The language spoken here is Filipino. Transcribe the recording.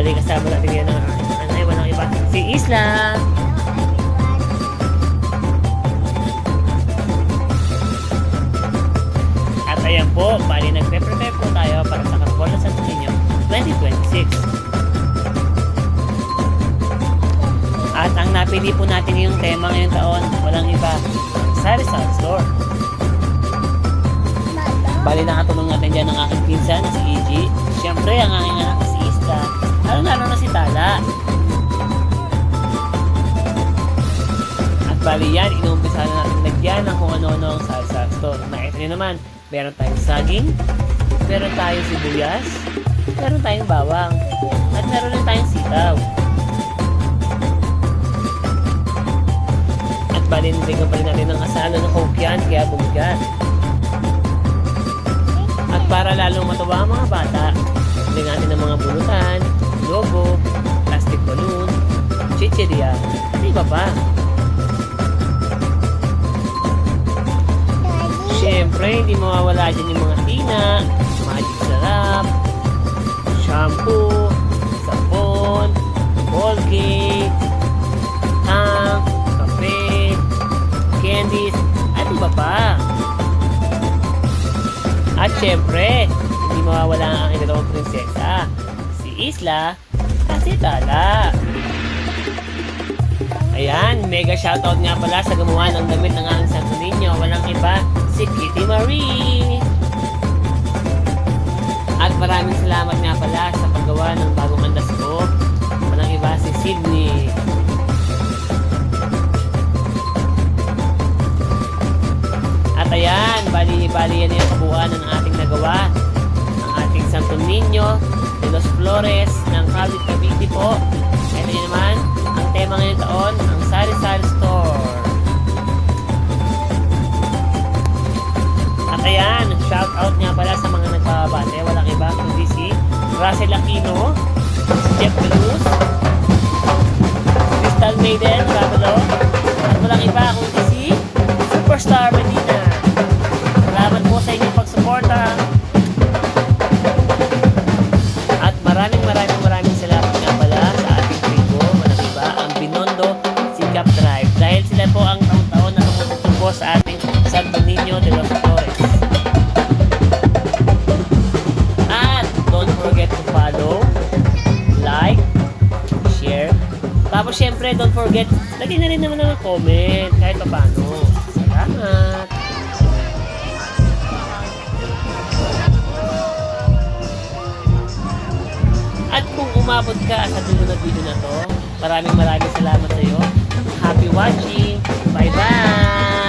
Bali kasama natin ngayon ang aking nanay, walang iba, si Isla. At ayan po, bali nagpe-prepare po tayo para sa Carnival ng Santo Niño 2026. At ang napili po natin yung tema ngayong taon, walang iba, Sari-Sari Store. Bali nakatulong natin dyan ang aking pinsan, si EG. Siyempre, ang aking anak si Isla. Lalo na si Tala. At bali yan, inuumpisa na natin lagyan ng kung ano-ano ang Sari-Sari Store. Nakita nyo naman, meron tayong saging, meron tayong sibuyas, meron tayong bawang, at meron din tayong sitaw. At bali, nilagyan pa rin natin ng asalo ng coke yan, kaya bumigat. At para lalong matuwa ang mga bata, nilagyan natin ng mga bunutan, logo, plastic balloon, chicheria, at iba pa. Siyempre, hindi mawawala dyan yung mga tina, magic sarap, shampoo, sabon, Colgate, tang, kape, candies, at iba pa. At syempre, hindi mawawala ang aking dalawang prinsesa, si Isla at si Tala. Ayan, mega shoutout nga pala sa gumawa ng damit ng aking Santo Niño. Walang iba, si Kitty Marie. At maraming salamat nga pala sa paggawa ng bagong andas ko. Walang iba, si Sydney. At ayan, bali yan yung kabuuan ng ating nagawa. Ang ating Santo Niño de los Flores ng Khalid Cavite po. Ito nyo naman, ang tema ngayong taon, ang Sari-Sari Store. At ayan, shout out nga pala sa mga nagpapabate. Walang iba kundi si Russell Aquino, si Jeff Cruz, Crystal Maiden, Ravelo, at walang iba kundi si Superstar Medina. Salamat po sa inyong pagsuporta. At maraming salamat nga pala sa ating tribo. Walang iba, ang Binondo Sikap Drive. Dahil sila po ang taon-taon na tumutugpo sa ating Santo Niño de los Flores. At don't forget to follow, like, share. Tapos syempre, don't forget, lagyan na rin naman ng comment kahit pa paano. Salamat! At kung umabot ka sa dulo ng video na to, maraming salamat sa iyo. Happy watching! Bye-bye!